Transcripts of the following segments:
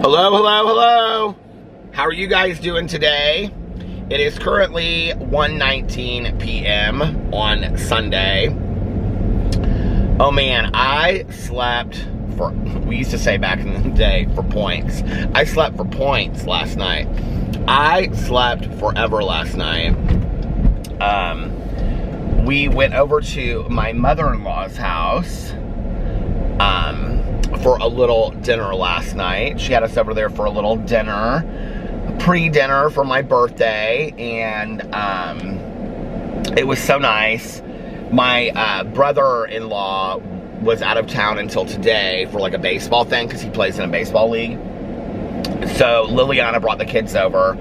Hello, hello, hello. How are you guys doing today? It is currently 1:19 p.m. on Sunday. Oh man, I slept for, we used to say back in the day, for points. I slept for points last night. I slept forever last night. We went over to my mother-in-law's house for a little dinner last night. She had us over there for a little dinner, pre-dinner for my birthday, and it was so nice. My brother-in-law was out of town until today for like a baseball thing because he plays in a baseball league. So Liliana brought the kids over,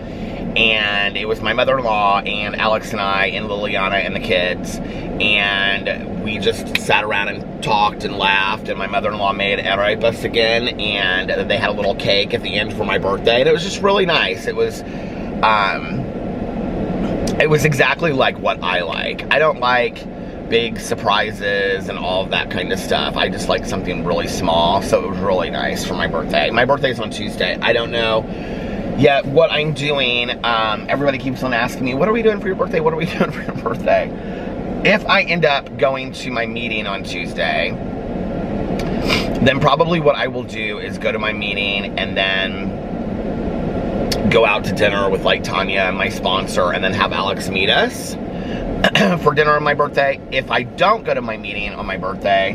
and it was my mother-in-law and Alex and I and Liliana and the kids, and we just sat around and talked and laughed, and my mother-in-law made arepas again, and they had a little cake at the end for my birthday, and it was just really nice. It was exactly like what I like. I don't like big surprises and all of that kind of stuff. I just like something really small, so it was really nice for my birthday. My birthday's on Tuesday. I don't know yet what I'm doing. Everybody keeps on asking me, what are we doing for your birthday? What are we doing for your birthday? If I end up going to my meeting on Tuesday, then probably what I will do is go to my meeting and then go out to dinner with like Tanya, my sponsor, and then have Alex meet us for dinner on my birthday. If I don't go to my meeting on my birthday,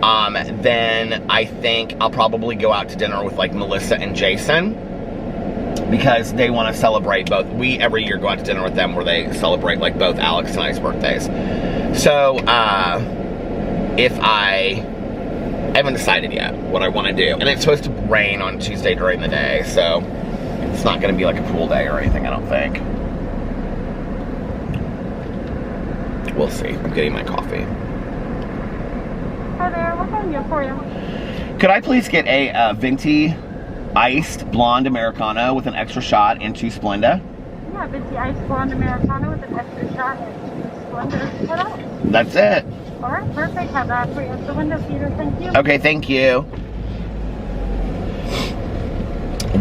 then I think I'll probably go out to dinner with like Melissa and Jason, because they want to celebrate both. We every year go out to dinner with them where they celebrate like both Alex and I's birthdays. So if I haven't decided yet what I want to do, and it's supposed to rain on Tuesday during the day, so it's not going to be like a pool day or anything, I don't think. We'll see. I'm getting my coffee. Hi there, what can I get for you? Could I please get a venti iced blonde Americano with an extra shot and 2 Splenda? Yeah, venti iced blonde Americano with an extra shot and 2 Splenda. What else? That's it. All right, perfect. Have that for you at the window, Peter. Thank you. Okay, thank you.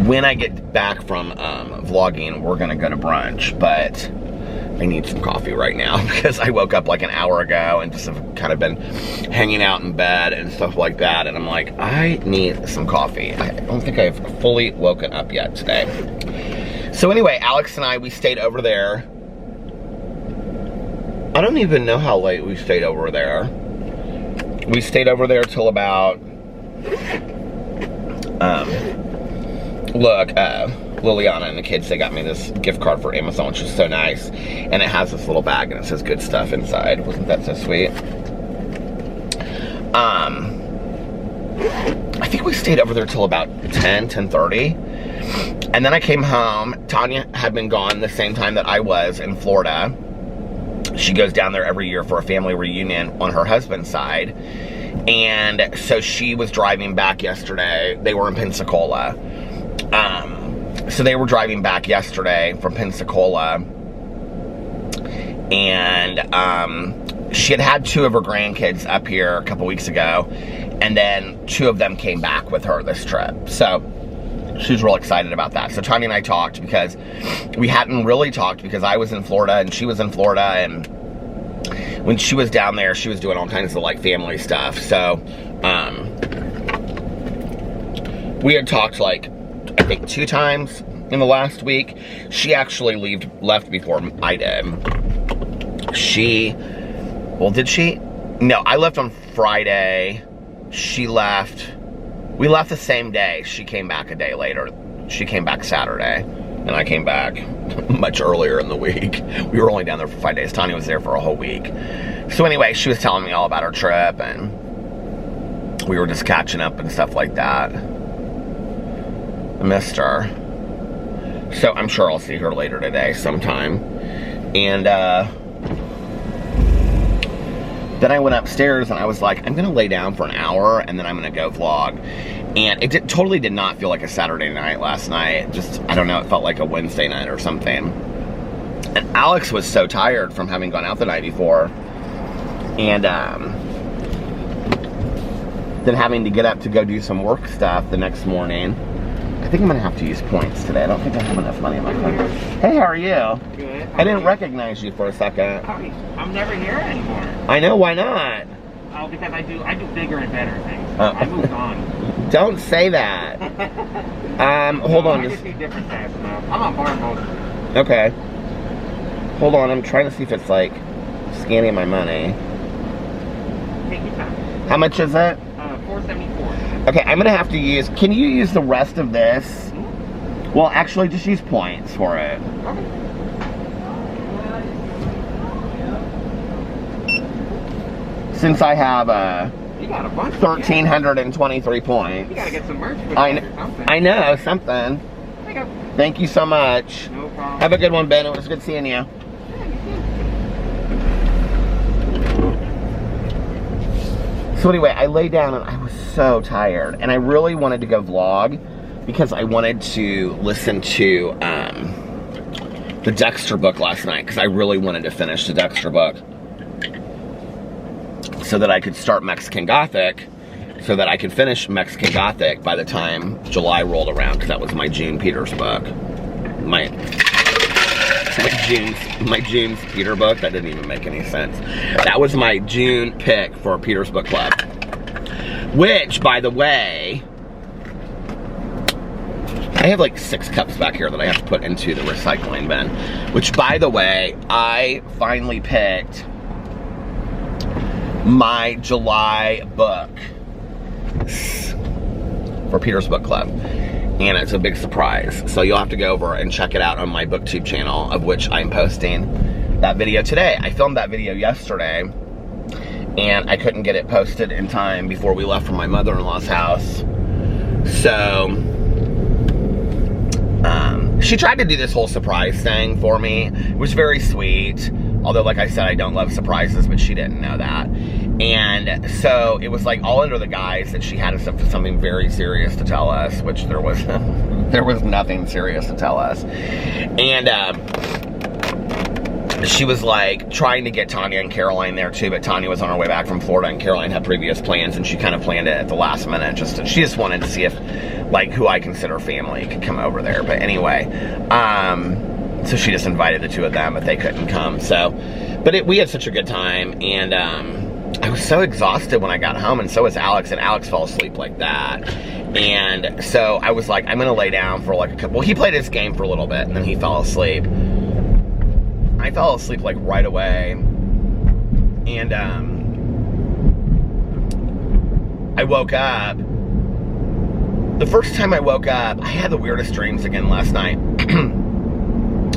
When I get back from vlogging, we're gonna go to brunch, but I need some coffee right now because I woke up like an hour ago and just have kind of been hanging out in bed and stuff like that, and I'm like, I need some coffee. I don't think I've fully woken up yet today. So anyway, Alex and I, we stayed over there. I don't even know how late we stayed over there. We stayed over there till about Liliana and the kids, they got me this gift card for Amazon, which is so nice. And it has this little bag and it says good stuff inside. Wasn't that so sweet? I think we stayed over there till about 10:30. And then I came home. Tanya had been gone the same time that I was in Florida. She goes down there every year for a family reunion on her husband's side. And so she was driving back yesterday. They were in Pensacola. So they were driving back yesterday from Pensacola, and she had 2 of her grandkids up here a couple weeks ago, and then 2 of them came back with her this trip. So she was real excited about that. So Tanya and I talked, because we hadn't really talked because I was in Florida and she was in Florida, and when she was down there, she was doing all kinds of like family stuff. So we had talked like, I think 2 times in the last week. She actually left before I did. Did she? No, I left on Friday. She left. We left the same day. She came back a day later. She came back Saturday, and I came back much earlier in the week. We were only down there for 5 days. Tanya was there for a whole week. So anyway, she was telling me all about her trip, and we were just catching up and stuff like that. I missed her. So I'm sure I'll see her later today sometime. And then I went upstairs and I was like, I'm gonna lay down for an hour and then I'm gonna go vlog. And it totally did not feel like a Saturday night last night. Just, I don't know, it felt like a Wednesday night or something. And Alex was so tired from having gone out the night before. And then having to get up to go do some work stuff the next morning. I think I'm gonna have to use points today. I don't think I have enough money in my phone. Hey, how are you? Good. I didn't recognize you for a second. I'm never here anymore. I know, why not? Oh, because I do bigger and better things. Oh. I moved on. Don't say that. Hold on. I just see different tabs now. I'm on bar mode. Okay. Hold on, I'm trying to see if it's like scanning my money. Take your time. How much is it? $4.74. Okay, I'm gonna have to use, can you use the rest of this? Mm-hmm. Well, actually, just use points for it. Okay. Since I have You got a bunch. 1,323 points. You gotta get some merch with I, it or something. I know, something. There you go. Thank you so much. No problem. Have a good one, Ben. It was good seeing you. So anyway, I lay down and I was so tired. And I really wanted to go vlog because I wanted to listen to the Dexter book last night because I really wanted to finish the Dexter book so that I could start Mexican Gothic, so that I could finish Mexican Gothic by the time July rolled around, because that was my June Peters book. My June's Peter book. That didn't even make any sense. That was my June pick for Peter's Book Club. Which, by the way, I have like 6 cups back here that I have to put into the recycling bin. Which, by the way, I finally picked my July book for Peter's Book Club. And it's a big surprise. So you'll have to go over and check it out on my booktube channel, of which I'm posting that video today. I filmed that video yesterday, and I couldn't get it posted in time before we left from my mother-in-law's house. So, she tried to do this whole surprise thing for me. It was very sweet. Although, like I said, I don't love surprises, but she didn't know that. And so it was like all under the guise that she had something very serious to tell us, which there was there was nothing serious to tell us. And she was like trying to get Tanya and Caroline there too, but Tanya was on her way back from Florida and Caroline had previous plans, and she kind of planned it at the last minute. She just wanted to see if, like, who I consider family could come over there. But anyway, so she just invited the 2 of them, but they couldn't come. So, but we had such a good time, and I was so exhausted when I got home, and so was Alex, and Alex fell asleep like that. And so I was like, I'm gonna lay down for like a couple. Well, he played his game for a little bit, and then he fell asleep. I fell asleep like right away, and I woke up. The first time I woke up, I had the weirdest dreams again last night.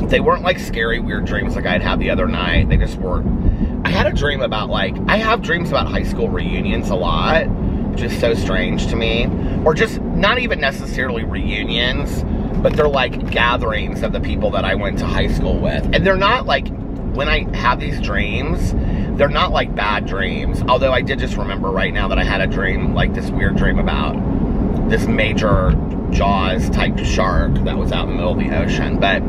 They weren't like scary, weird dreams like I'd had the other night. They just were. I had a dream about, like, I have dreams about high school reunions a lot, which is so strange to me. Or just not even necessarily reunions, but they're like gatherings of the people that I went to high school with. And they're not like, when I have these dreams, they're not like bad dreams. Although I did just remember right now that I had a dream, like this weird dream about this major Jaws type shark that was out in the middle of the ocean. But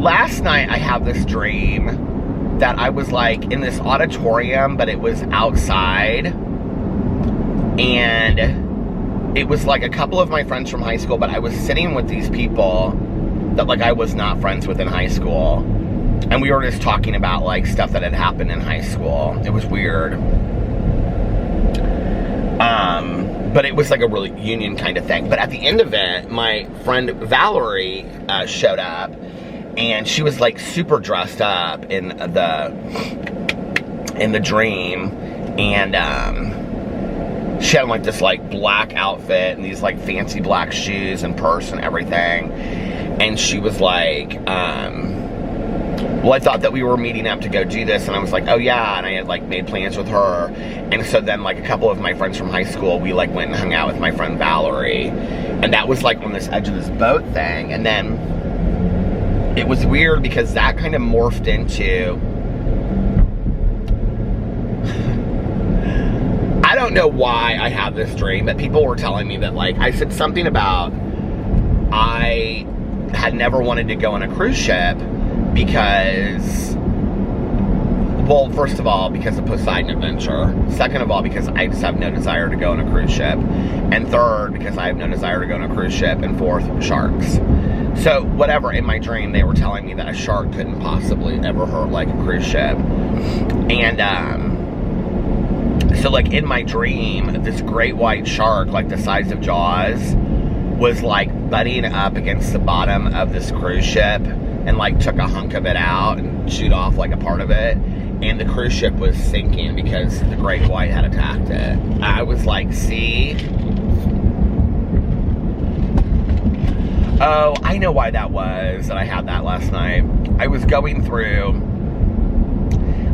last night I had this dream that I was like in this auditorium, but it was outside, and it was like a couple of my friends from high school, but I was sitting with these people that like I was not friends with in high school, and we were just talking about like stuff that had happened in high school. It was weird. But it was like a really union kind of thing. But at the end of it, my friend Valerie showed up, and she was like super dressed up in the dream, and she had like this like black outfit and these like fancy black shoes and purse and everything. And she was like, well, I thought that we were meeting up to go do this, and I was like, oh yeah, and I had like made plans with her. And so then like a couple of my friends from high school, we like went and hung out with my friend Valerie, and that was like on this edge of this boat thing. And then it was weird because that kind of morphed into, I don't know why I had this dream, but people were telling me that, like, I said something about I had never wanted to go on a cruise ship because Well, first of all, because of Poseidon Adventure. Second of all, because I just have no desire to go on a cruise ship. And third, because I have no desire to go on a cruise ship. And fourth, sharks. So, whatever, in my dream, they were telling me that a shark couldn't possibly ever hurt, like, a cruise ship. And, so, like, in my dream, this great white shark, like, the size of Jaws, was, like, butting up against the bottom of this cruise ship and, like, took a hunk of it out and chewed off, like, a part of it. And the cruise ship was sinking because the great white had attacked it. I was like, see? Oh, I know why that was, that I had that last night. I was going through,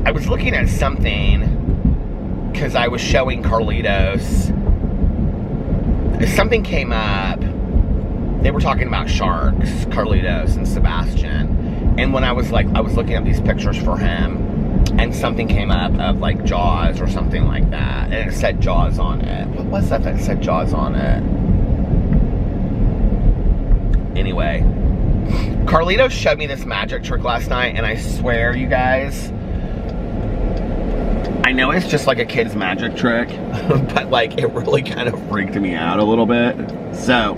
I was looking at something, because I was showing Carlitos. Something came up. They were talking about sharks, Carlitos and Sebastian. And when I was looking at these pictures for him, and something came up of like Jaws or something like that, and it said Jaws on it. What was that said Jaws on it? Anyway, Carlitos showed me this magic trick last night, and I swear, you guys, I know it's just like a kid's magic trick, but like it really kind of freaked me out a little bit. So,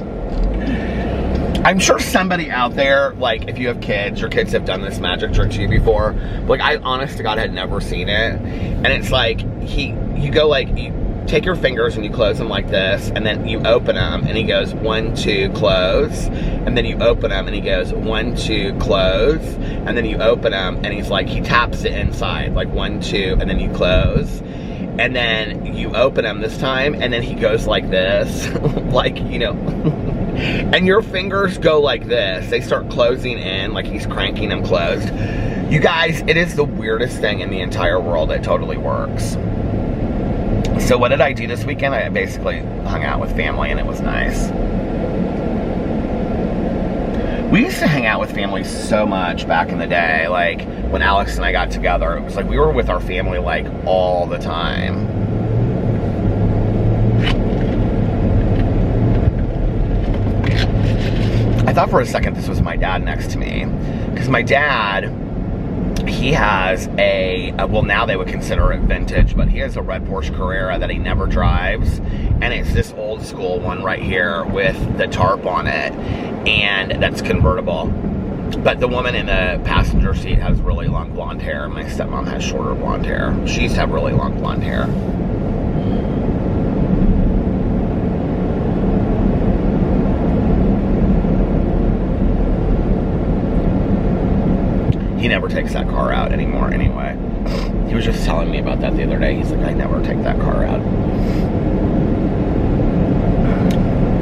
I'm sure somebody out there, like, if you have kids, your kids have done this magic trick to you before. Like, I, honest to God, had never seen it. And it's like, you go, like, you take your fingers and you close them like this, and then you open them, and he goes, 1, 2, close. And then you open them, and he goes, 1, 2, close. And then you open them, and he's like, he taps it inside, like, 1, 2, and then you close. And then you open them this time, and then he goes like this, like, you know, and your fingers go like this. They start closing in, like he's cranking them closed. You guys, it is the weirdest thing in the entire world. It totally works. So what did I do this weekend? I basically hung out with family, and it was nice. We used to hang out with family so much back in the day. Like, when Alex and I got together, it was like we were with our family, like, all the time. I thought for a second this was my dad next to me. Because my dad, he has well, now they would consider it vintage, but he has a red Porsche Carrera that he never drives. And it's this old school one right here with the tarp on it. And that's convertible. But the woman in the passenger seat has really long blonde hair. My stepmom has shorter blonde hair. She used to have really long blonde hair. He never takes that car out anymore anyway. He was just telling me about that the other day. He's like, I never take that car out.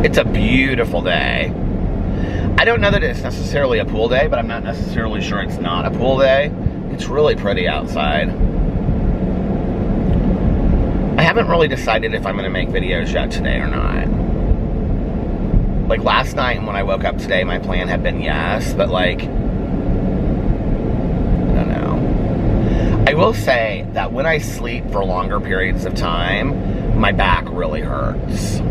It's a beautiful day. I don't know that it's necessarily a pool day, but I'm not necessarily sure it's not a pool day. It's really pretty outside. I haven't really decided if I'm going to make videos yet today or not. Like last night when I woke up today, my plan had been yes, but like, I don't know. I will say that when I sleep for longer periods of time, my back really hurts.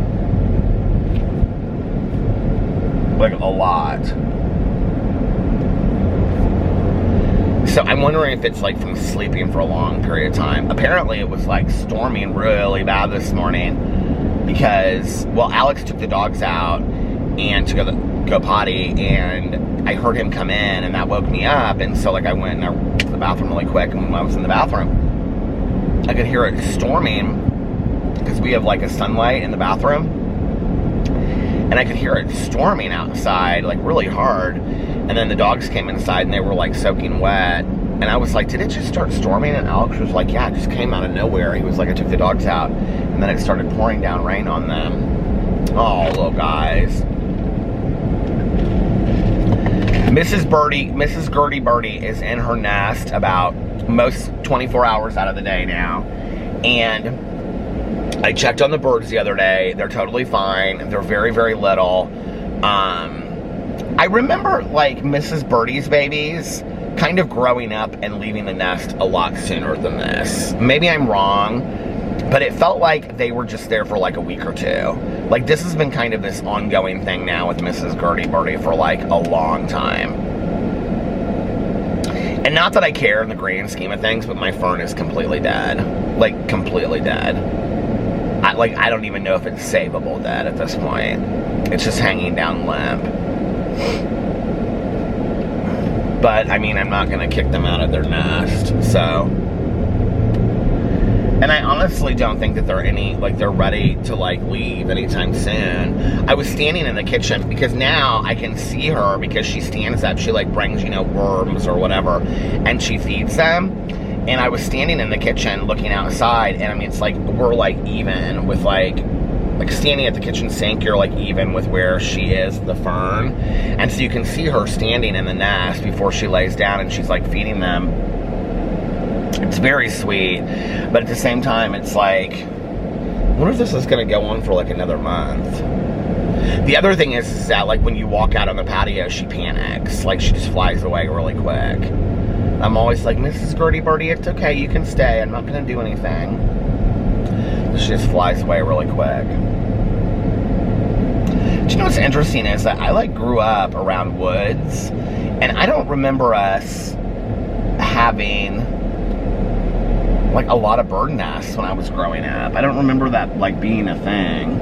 Like a lot. So I'm wondering if it's like from sleeping for a long period of time. Apparently it was like storming really bad this morning because, well, Alex took the dogs out and to go potty, and I heard him come in, and that woke me up. And so like I went to the bathroom really quick, and when I was in the bathroom, I could hear it storming because we have like a sunlight in the bathroom. And I could hear it storming outside, like really hard. And then the dogs came inside and they were like soaking wet. And I was like, did it just start storming? And Alex was like, yeah, it just came out of nowhere. He was like, I took the dogs out. And then it started pouring down rain on them. Oh, little guys. Mrs. Gertie Birdie is in her nest about most 24 hours out of the day now. And I checked on the birds the other day. They're totally fine. They're very, very little. I remember, like, Mrs. Birdie's babies kind of growing up and leaving the nest a lot sooner than this. Maybe I'm wrong, but it felt like they were just there for, like, a week or two. Like, this has been kind of this ongoing thing now with Mrs. Gertie Birdie for, like, a long time. And not that I care in the grand scheme of things, but my fern is completely dead. Like, completely dead. I don't even know if it's savable dead at this point. It's just hanging down limp. But, I mean, I'm not going to kick them out of their nest, so... And I honestly don't think that they're ready to, like, leave anytime soon. I was standing in the kitchen, because now I can see her, because she stands up, she, like, brings, you know, worms or whatever, and she feeds them. And I was standing in the kitchen looking outside, and I mean, it's like, we're, like, even with, like standing at the kitchen sink, you're, like, even with where she is, the fern. And so you can see her standing in the nest before she lays down, and she's, like, feeding them. It's very sweet, but at the same time, it's like, I wonder if this is going to go on for, like, another month. The other thing is that, like, when you walk out on the patio, she panics. Like, she just flies away really quick. I'm always like, Mrs. Gertie Birdie, it's okay, you can stay. I'm not going to do anything. She just flies away really quick. Do you know what's interesting is that I, like, grew up around woods, and I don't remember us having, like, a lot of bird nests when I was growing up. I don't remember that, like, being a thing.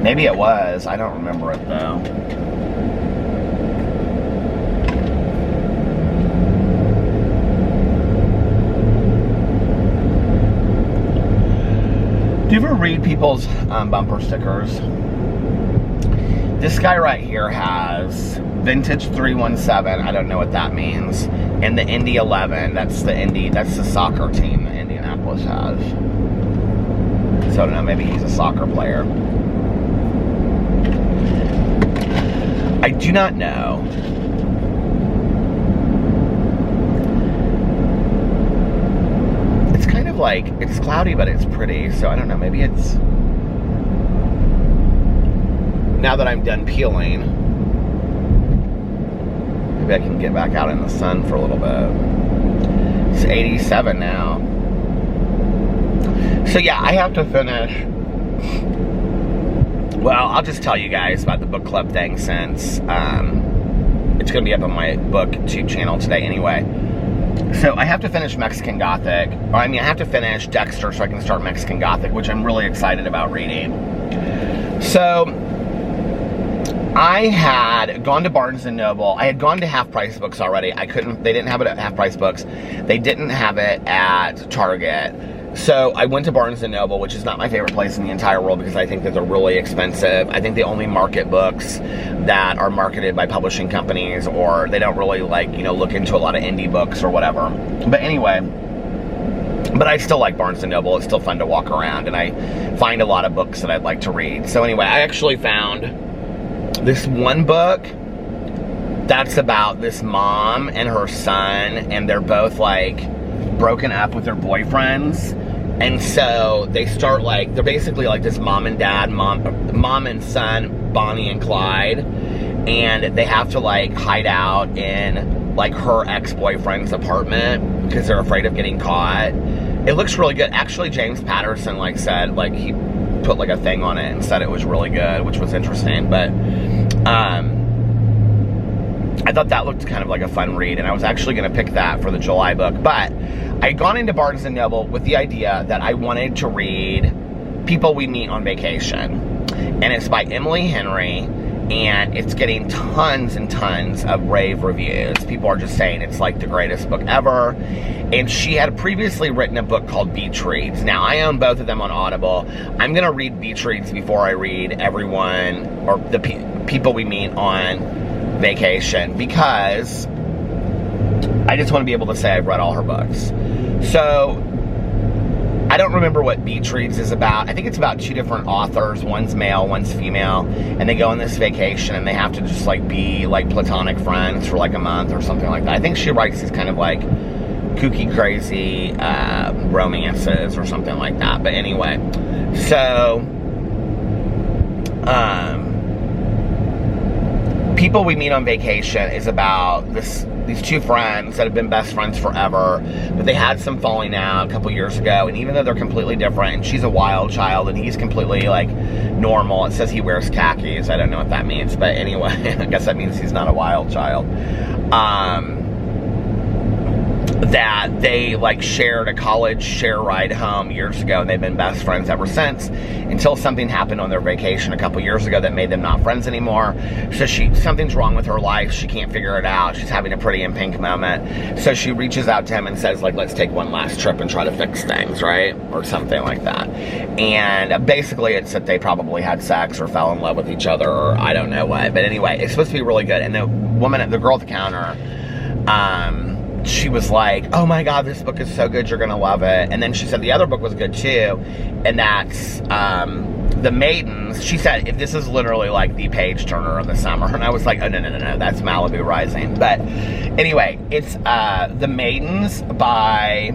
Maybe it was. I don't remember it, though. Do you ever read people's bumper stickers? This guy right here has Vintage 317. I don't know what that means. And the Indy 11. That's the soccer team that Indianapolis has. So I don't know, maybe he's a soccer player. I do not know. It's kind of like, it's cloudy, but it's pretty. So I don't know, maybe it's... Now that I'm done peeling, maybe I can get back out in the sun for a little bit. It's 87 now. So yeah, I have to finish. Well, I'll just tell you guys about the book club thing since it's going to be up on my booktube channel today anyway. So I have to finish Mexican Gothic. Or, I mean, I have to finish Dexter so I can start Mexican Gothic, which I'm really excited about reading. So I had gone to Barnes & Noble. I had gone to Half Price Books already. They didn't have it at Half Price Books. They didn't have it at Target. So I went to Barnes & Noble, which is not my favorite place in the entire world because I think that they're really expensive. I think they only market books that are marketed by publishing companies, or they don't really, like, you know, look into a lot of indie books or whatever. But anyway, but I still like Barnes & Noble. It's still fun to walk around, and I find a lot of books that I'd like to read. So anyway, I actually found this one book that's about this mom and her son, and they're both, like, broken up with their boyfriends. And so they start, like, they're basically like this mom and dad, mom and son, Bonnie and Clyde, and they have to, like, hide out in, like, her ex-boyfriend's apartment because they're afraid of getting caught. It looks really good. Actually, James Patterson, like, said, like, he put, like, a thing on it and said it was really good, which was interesting. But I thought that looked kind of like a fun read, and I was actually going to pick that for the July book. But I had gone into Barnes & Noble with the idea that I wanted to read People We Meet on Vacation. And it's by Emily Henry, and it's getting tons and tons of rave reviews. People are just saying it's like the greatest book ever. And she had previously written a book called Beach Reads. Now, I own both of them on Audible. I'm going to read Beach Reads before I read Everyone, or the People We Meet on Vacation, because I just want to be able to say I've read all her books. So I don't remember what Beach Reads is about. I think it's about two different authors. One's male, one's female, and they go on this vacation and they have to just, like, be, like, platonic friends for, like, a month or something like that. I think she writes these kind of, like, kooky, crazy romances or something like that. But anyway, so People We Meet on Vacation is about these two friends that have been best friends forever, but they had some falling out a couple years ago, and even though they're completely different, and she's a wild child and he's completely like normal. It says he wears khakis. I don't know what that means, but anyway, I guess that means he's not a wild child. That they like shared a college share ride home years ago, and they've been best friends ever since, until something happened on their vacation a couple years ago that made them not friends anymore. So something's wrong with her life. She can't figure it out. She's having a Pretty in Pink moment. So she reaches out to him and says, like, let's take one last trip and try to fix things, right? Or something like that. And basically it's that they probably had sex or fell in love with each other, or I don't know what. But anyway, it's supposed to be really good. And the girl at the counter, she was like, oh my God, this book is so good, you're gonna love it. And then she said the other book was good too, and that's The Maidens. She said, this is literally like the page turner of the summer. And I was like, oh no, that's Malibu Rising. But anyway, it's The Maidens by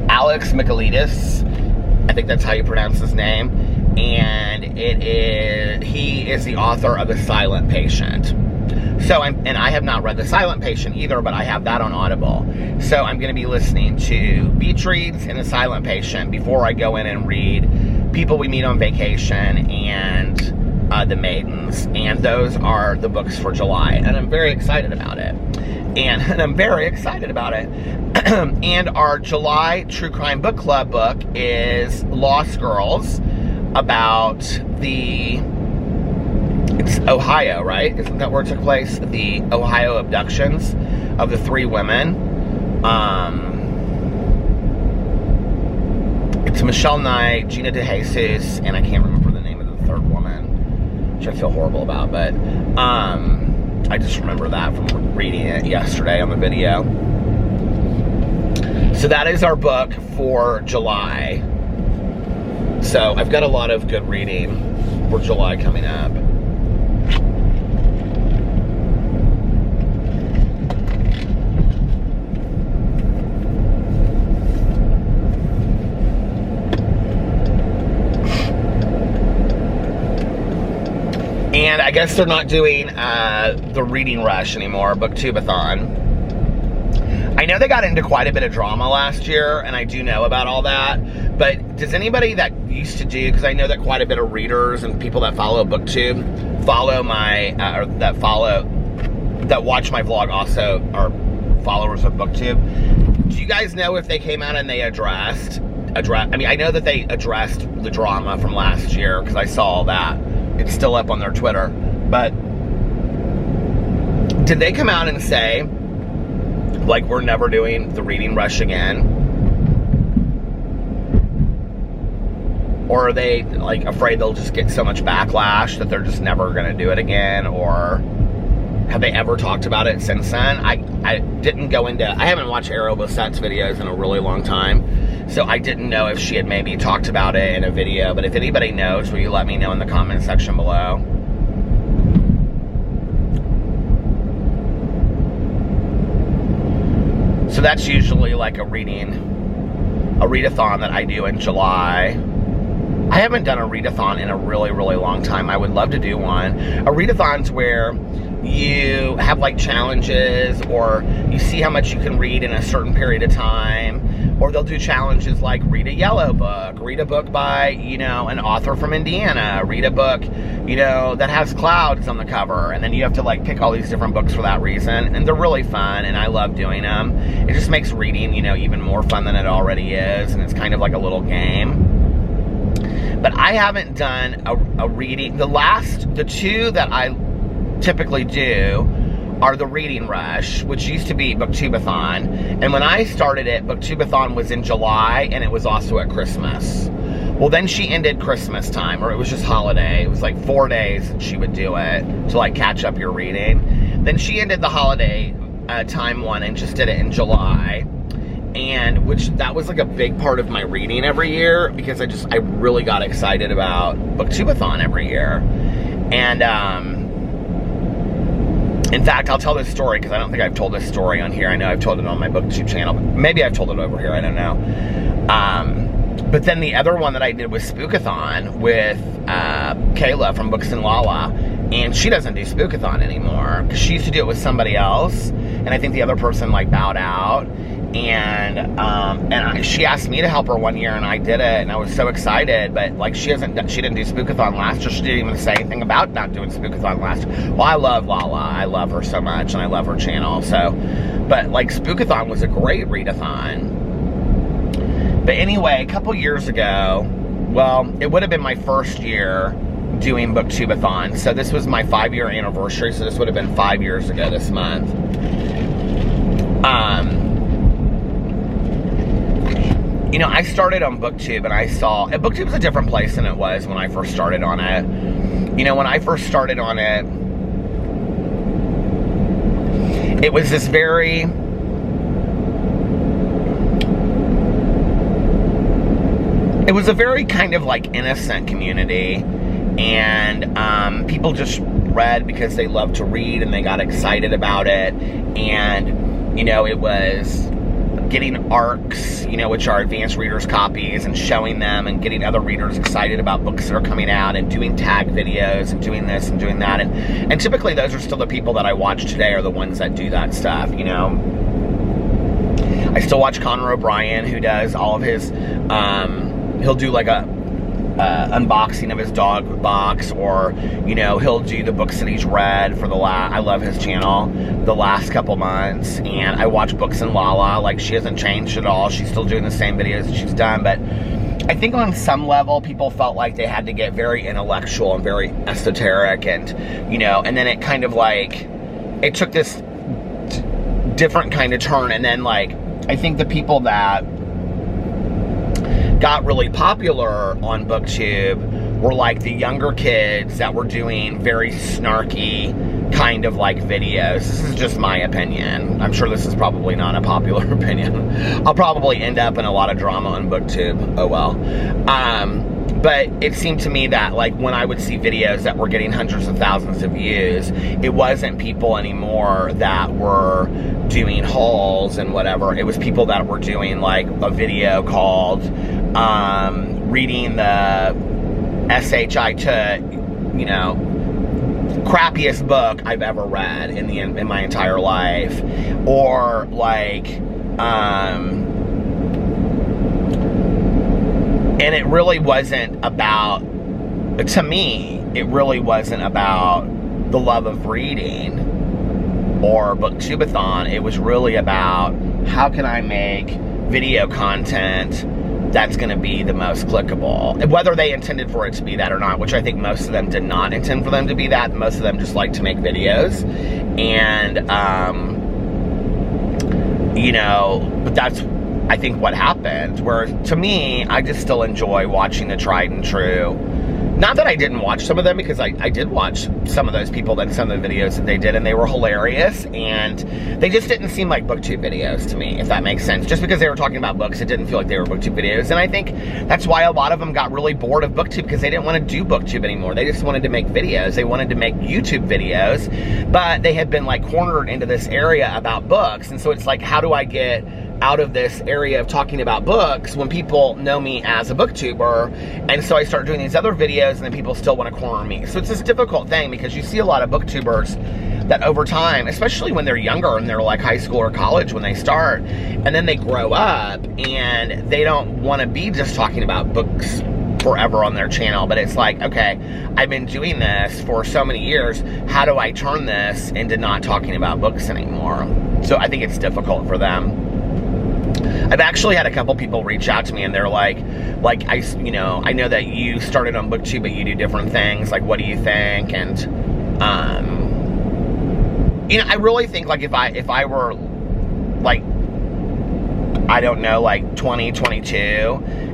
Alex Michaelides. I think that's how you pronounce his name. And he is the author of The Silent Patient. So and I have not read The Silent Patient either, but I have that on Audible. So I'm going to be listening to Beach Reads and The Silent Patient before I go in and read People We Meet on Vacation and The Maidens. And those are the books for July. And I'm very excited about it. And I'm very excited about it. And our July True Crime Book Club book is Lost Girls, about it's Ohio, right? Isn't that where it took place? The Ohio abductions of the 3 women. It's Michelle Knight, Gina DeJesus, and I can't remember the name of the 3rd woman, which I feel horrible about, but I just remember that from reading it yesterday on the video. So that is our book for July. So I've got a lot of good reading for July coming up. And I guess they're not doing the reading rush anymore, Booktubeathon. I know they got into quite a bit of drama last year, and I do know about all that. But does anybody that used to do, because I know that quite a bit of readers and people that follow BookTube follow my, that watch my vlog also are followers of BookTube. Do you guys know if they came out and they addressed, I mean, I know that they addressed the drama from last year, because I saw all that. It's still up on their Twitter. But did they come out and say, like, we're never doing the reading rush again? Or are they, like, afraid they'll just get so much backlash that they're just never going to do it again? Or have they ever talked about it since then? I didn't go into, I haven't watched Ariel Bossett's videos in a really long time, so I didn't know if she had maybe talked about it in a video. But if anybody knows, will you let me know in the comment section below? So that's usually like a readathon that I do in July. I haven't done a readathon in a really, really long time. I would love to do one. A readathon's where you have like challenges, or you see how much you can read in a certain period of time, or they'll do challenges like read a yellow book, read a book by, you know, an author from Indiana, read a book, you know, that has clouds on the cover, and then you have to like pick all these different books for that reason, and they're really fun, and I love doing them. It just makes reading, you know, even more fun than it already is, and it's kind of like a little game. But I haven't done a reading. The two that I typically do are the Reading Rush, which used to be Booktubeathon. And when I started it, Booktubeathon was in July, and it was also at Christmas. Well, then she ended Christmas time, or it was just holiday. It was like 4 days that she would do it to like catch up your reading. Then she ended the holiday time one and just did it in July. And that was like a big part of my reading every year, because I really got excited about Booktubeathon every year. And in fact, I'll tell this story, because I don't think I've told this story on here. I know I've told it on my BookTube channel, but maybe I've told it over here, I don't know. But then the other one that I did was Spookathon with Kayla from Books and Lala. And she doesn't do Spookathon anymore, because she used to do it with somebody else, and I think the other person like bowed out. And she asked me to help her one year, and I did it, and I was so excited. But like, she didn't do Spookathon last year. She didn't even say anything about not doing Spookathon last year. Well, I love Lala. I love her so much, and I love her channel. So, but like, Spookathon was a great readathon. But anyway, a couple years ago, well, it would have been my first year doing Booktubeathon. So this was my 5-year anniversary. So this would have been 5 years ago this month. You know, I started on Booktube, and I saw, and Booktube's a different place than it was when I first started on it. You know, when I first started on it, it was this very, it was a very kind of like innocent community, and people just read because they loved to read, and they got excited about it. And, you know, it was getting ARCs, you know, which are advanced readers copies, and showing them and getting other readers excited about books that are coming out, and doing tag videos and doing this and doing that. And typically those are still the people that I watch today, are the ones that do that stuff, you know. I still watch Connor O'Brien, who does all of his, he'll do like a unboxing of his dog box, or, you know, he'll do the books that he's read for the I love his channel, the last couple months. And I watch Books and Lala. Like, she hasn't changed at all. She's still doing the same videos that she's done. But I think on some level, people felt like they had to get very intellectual and very esoteric, and, you know, and then it kind of like, it took this different kind of turn. And then, like, I think the people that got really popular on Booktube were like the younger kids that were doing very snarky kind of like videos. This is just my opinion. I'm sure this is probably not a popular opinion. I'll probably end up in a lot of drama on Booktube. Oh well. But it seemed to me that, like, when I would see videos that were getting hundreds of thousands of views, it wasn't people anymore that were doing hauls and whatever. It was people that were doing, like, a video called reading the SHI to, you know, crappiest book I've ever read in my entire life. Or, like, and it really wasn't about, to me, it really wasn't about the love of reading or Booktubeathon. It was really about, how can I make video content that's going to be the most clickable? Whether they intended for it to be that or not, which I think most of them did not intend for them to be that. Most of them just like to make videos. And, you know, but that's, I think, what happened. Whereas to me, I just still enjoy watching the tried and true. Not that I didn't watch some of them, because I did watch some of those people and some of the videos that they did, and they were hilarious, and they just didn't seem like Booktube videos to me, if that makes sense. Just because they were talking about books, it didn't feel like they were Booktube videos. And I think that's why a lot of them got really bored of Booktube, because they didn't want to do Booktube anymore. They just wanted to make videos. They wanted to make YouTube videos, but they had been, like, cornered into this area about books. And so it's like, how do I get out of this area of talking about books when people know me as a booktuber? And so I start doing these other videos, and then people still want to corner me. So it's this difficult thing, because you see a lot of booktubers that over time, especially when they're younger and they're like high school or college when they start, and then they grow up and they don't want to be just talking about books forever on their channel. But it's like, okay, I've been doing this for so many years. How do I turn this into not talking about books anymore? So I think it's difficult for them. I've actually had a couple people reach out to me, and they're like, you know, I know that you started on Booktube, but you do different things. Like, what do you think? And, you know, I really think, like, if I were, like, I don't know, like 20, 22,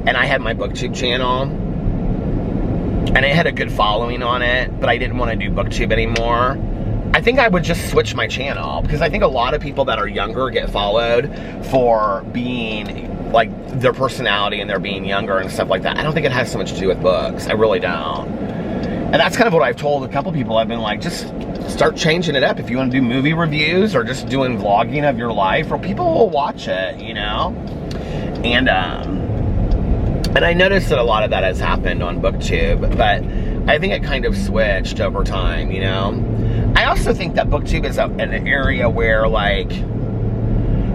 and I had my Booktube channel, and it had a good following on it, but I didn't want to do Booktube anymore, I think I would just switch my channel, because I think a lot of people that are younger get followed for being, like, their personality and their being younger and stuff like that. I don't think it has so much to do with books. I really don't. And that's kind of what I've told a couple people. I've been like, just start changing it up. If you want to do movie reviews or just doing vlogging of your life, or people will watch it, you know? And I noticed that a lot of that has happened on Booktube, but I think it kind of switched over time, you know? I also think that booktube is an area where, like,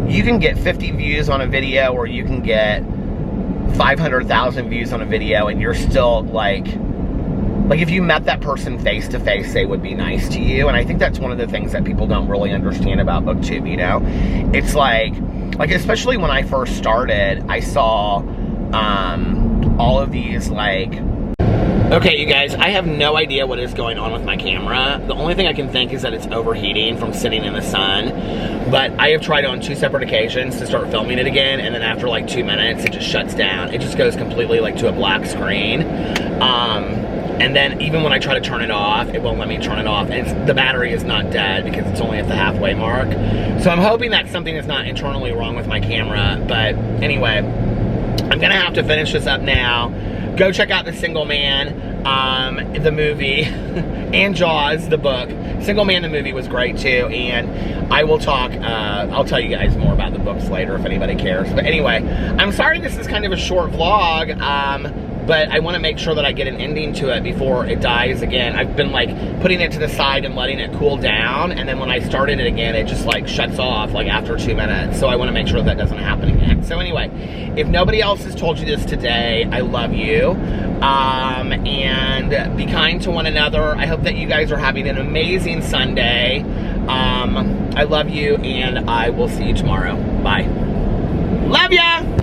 you can get 50 views on a video, or you can get 500,000 views on a video, and you're still, like if you met that person face to face, they would be nice to you. And I think that's one of the things that people don't really understand about booktube, you know? It's like especially when I first started, I saw all of these, like... Okay, you guys, I have no idea what is going on with my camera. The only thing I can think is that it's overheating from sitting in the sun. But I have tried on 2 separate occasions to start filming it again, and then after like 2 minutes, it just shuts down. It just goes completely like to a black screen. And then even when I try to turn it off, it won't let me turn it off. And the battery is not dead because it's only at the halfway mark. So I'm hoping that something is not internally wrong with my camera. But anyway, I'm gonna have to finish this up now. Go check out The Single Man, the movie, and Jaws, the book. Single Man, the movie, was great too, and I will talk, I'll tell you guys more about the books later if anybody cares. But anyway, I'm sorry this is kind of a short vlog, but I want to make sure that I get an ending to it before it dies again. I've been like putting it to the side and letting it cool down, and then when I started it again, it just like shuts off like after 2 minutes. So I want to make sure that doesn't happen again. So anyway, if nobody else has told you this today, I love you. And be kind to one another. I hope that you guys are having an amazing Sunday. I love you, and I will see you tomorrow. Bye. Love ya!